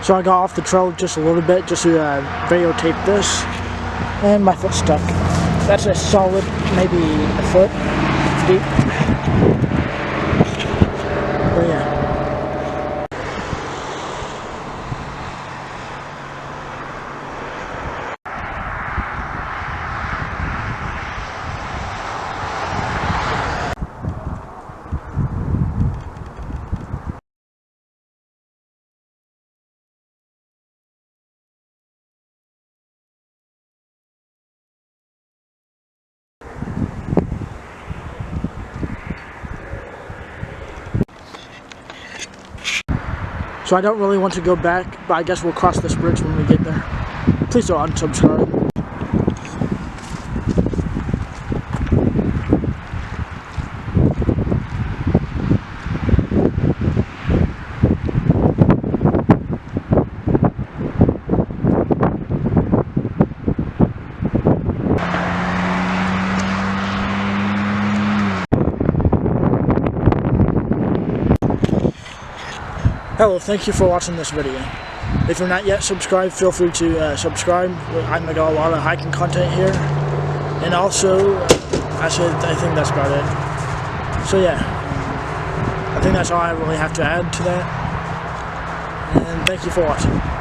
So I got off the trail just a little bit just to videotape this, and my foot stuck. That's a solid, maybe a foot deep. But yeah. So I don't really want to go back, but I guess we'll cross this bridge when we get there. Please don't unsubscribe. Hello, thank you for watching this video. If you're not yet subscribed, feel free to subscribe. I make a lot of hiking content here. And also, I think that's about it. So yeah, I think that's all I really have to add to that. And thank you for watching.